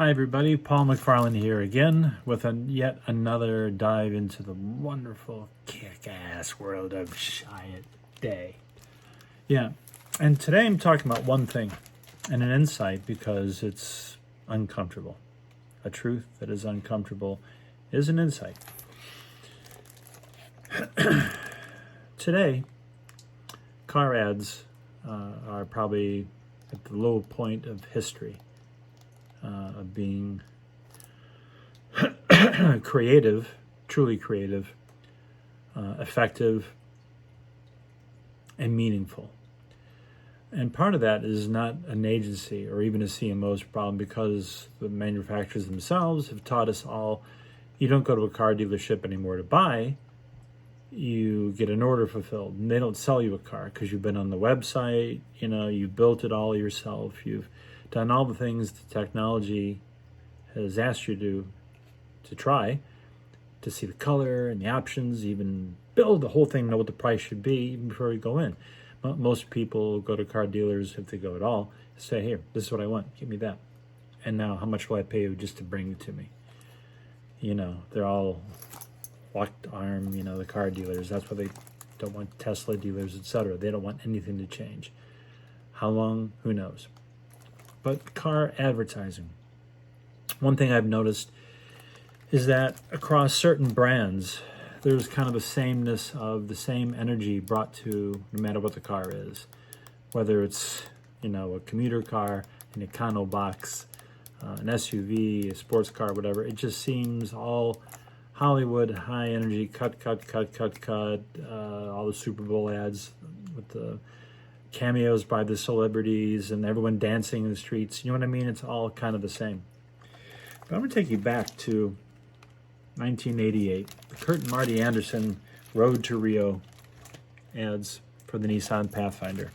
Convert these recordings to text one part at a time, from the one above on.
Hi everybody, Paul McFarland here again with yet another dive into the wonderful kick-ass world of Chiat Day. Yeah, and today I'm talking about one thing and an insight because it's uncomfortable. A truth that is uncomfortable is an insight. Today, car ads are probably at the low point of history. Of being creative, truly creative, effective, and meaningful. And part of that is not an agency or even a CMO's problem, because the manufacturers themselves have taught us all, you don't go to a car dealership anymore to buy, you get an order fulfilled. And they don't sell you a car because you've been on the website, you built it all yourself, you've done all the things the technology has asked you to try, to see the color and the options, even build the whole thing, know what the price should be even before you go in. Most people go to car dealers, if they go at all, say, here, this is what I want, give me that. And now how much will I pay you just to bring it to me? They're all locked arm, the car dealers. That's why they don't want Tesla dealers, etc. They don't want anything to change. How long? Who knows? But car advertising. One thing I've noticed is that across certain brands, there's kind of a sameness of the same energy brought to no matter what the car is. Whether it's, a commuter car, an econo box, an SUV, a sports car, whatever. It just seems all Hollywood, high energy, cut, all the Super Bowl ads with the cameos by the celebrities and everyone dancing in the streets. You know what I mean? It's all kind of the same. But I'm going to take you back to 1988. The Kurt and Marty Anderson Road to Rio ads for the Nissan Pathfinder,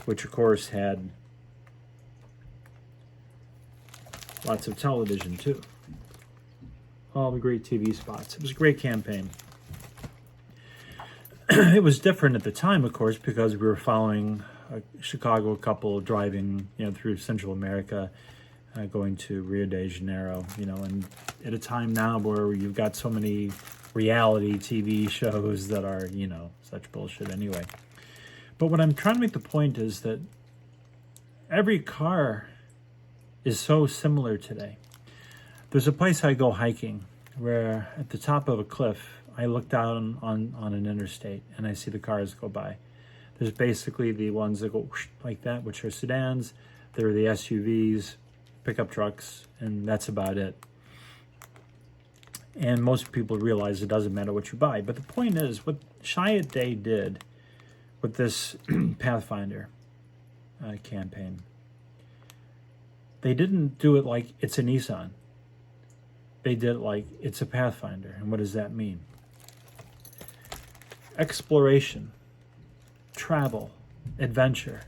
which of course had lots of television too. All the great TV spots. It was a great campaign. It was different at the time, of course, because we were following a Chicago couple driving, through Central America, going to Rio de Janeiro, and at a time now where you've got so many reality TV shows that are, such bullshit anyway. But what I'm trying to make the point is that every car is so similar today. There's a place I go hiking where at the top of a cliff, I look down on an interstate and I see the cars go by. There's basically the ones that go whoosh, like that, which are sedans. There are the SUVs, pickup trucks, and that's about it. And most people realize it doesn't matter what you buy. But the point is, what Chiat Day did with this Pathfinder campaign, they didn't do it like it's a Nissan. They did it like it's a Pathfinder. And what does that mean? Exploration, travel, adventure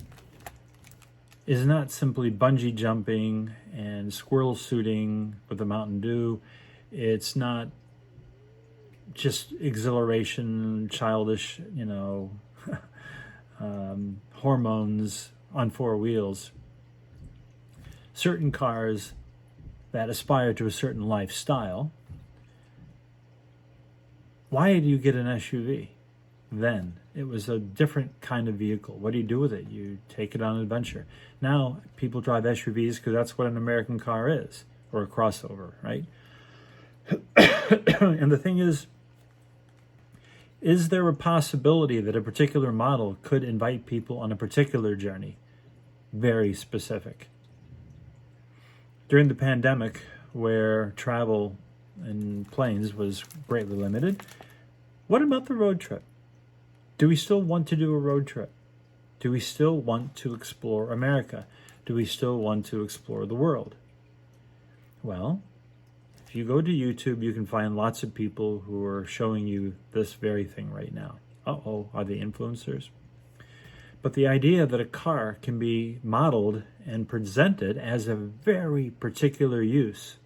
is not simply bungee jumping and squirrel shooting with a Mountain Dew. It's not just exhilaration, childish, hormones on four wheels. Certain cars that aspire to a certain lifestyle. Why do you get an SUV? Then it was a different kind of vehicle. What do you do with it? You take it on an adventure. Now people drive SUVs because that's what an American car is, or a crossover, right? And the thing is there a possibility that a particular model could invite people on a particular journey? Very specific. During the pandemic, where travel in planes was greatly limited, what about the road trip? Do we still want to do a road trip? Do we still want to explore America? Do we still want to explore the world? Well, if you go to YouTube, you can find lots of people who are showing you this very thing right now. Are they influencers? But the idea that a car can be modeled and presented as a very particular use,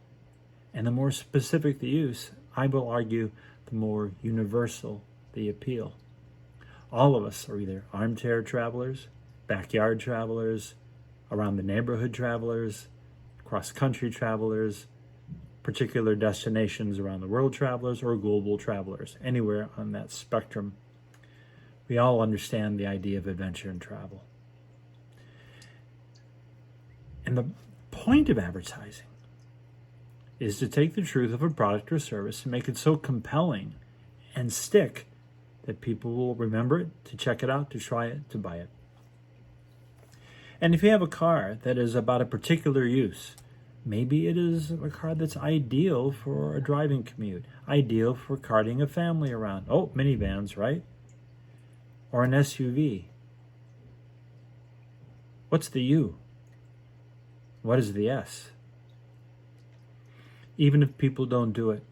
and the more specific the use, I will argue, the more universal the appeal. All of us are either armchair travelers, backyard travelers, around the neighborhood travelers, cross-country travelers, particular destinations around the world travelers, or global travelers, anywhere on that spectrum. We all understand the idea of adventure and travel. And the point of advertising is to take the truth of a product or service and make it so compelling and stick that people will remember it, to check it out, to try it, to buy it. And if you have a car that is about a particular use, maybe it is a car that's ideal for a driving commute, ideal for carting a family around. Oh, minivans, right? Or an SUV. What's the U? What is the S? Even if people don't do it,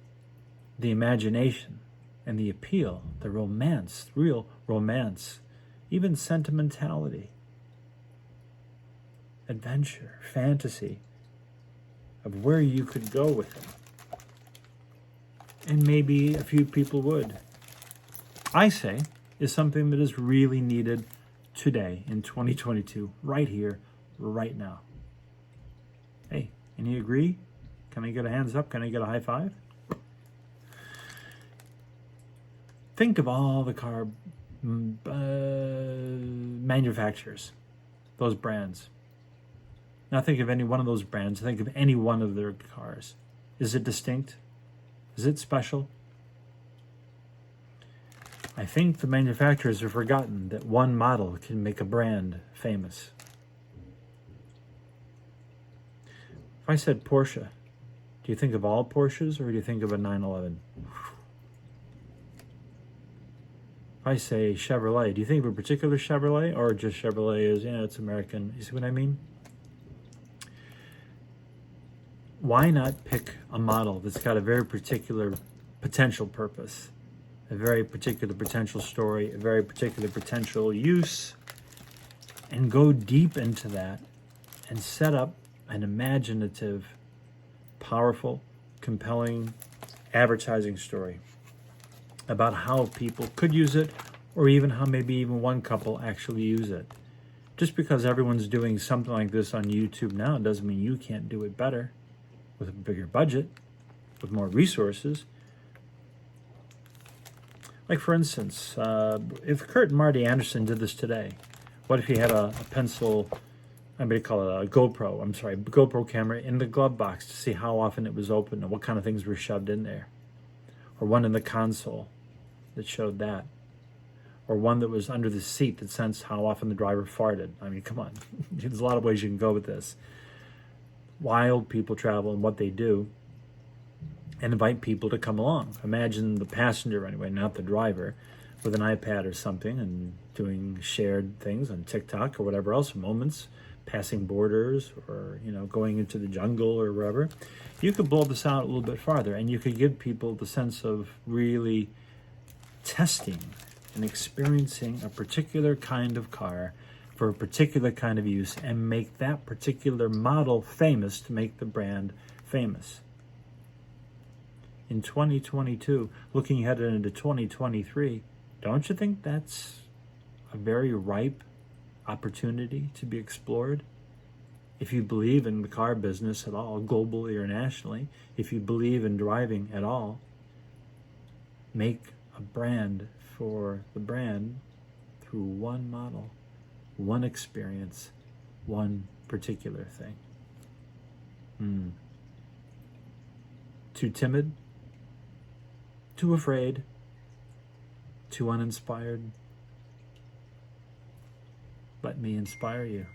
the imagination and the appeal, the romance, real romance, even sentimentality, adventure, fantasy of where you could go with it. And maybe a few people would. I say, is something that is really needed today in 2022, right here, right now. Hey, any agree? Can I get a hands up? Can I get a high five? Think of all the car manufacturers, those brands. Now think of any one of those brands. Think of any one of their cars. Is it distinct? Is it special? I think the manufacturers have forgotten that one model can make a brand famous. If I said Porsche, do you think of all Porsches or do you think of a 911? If I say Chevrolet, do you think of a particular Chevrolet or just Chevrolet is, it's American? You see what I mean? Why not pick a model that's got a very particular potential purpose, a very particular potential story, a very particular potential use, and go deep into that and set up an imaginative, powerful, compelling advertising story about how people could use it, or even how maybe even one couple actually use it. Just because everyone's doing something like this on YouTube now doesn't mean you can't do it better, with a bigger budget, with more resources. Like for instance, if Kurt and Marty Anderson did this today, what if he had a pencil, I may call it a GoPro camera in the glove box to see how often it was open and what kind of things were shoved in there. Or one in the console that showed that. Or one that was under the seat that sensed how often the driver farted. I mean, come on. There's a lot of ways you can go with this. Wild people travel and what they do, and invite people to come along. Imagine the passenger anyway, not the driver, with an iPad or something and doing shared things on TikTok or whatever else, moments, passing borders, or going into the jungle or wherever. You could blow this out a little bit farther, and you could give people the sense of really testing and experiencing a particular kind of car for a particular kind of use, and make that particular model famous to make the brand famous. In 2022, looking ahead into 2023, don't you think that's a very ripe opportunity to be explored? If you believe in the car business at all, globally or nationally, if you believe in driving at all, make a brand for the brand through one model, one experience, one particular thing. Too timid? Too afraid? Too uninspired? Let me inspire you.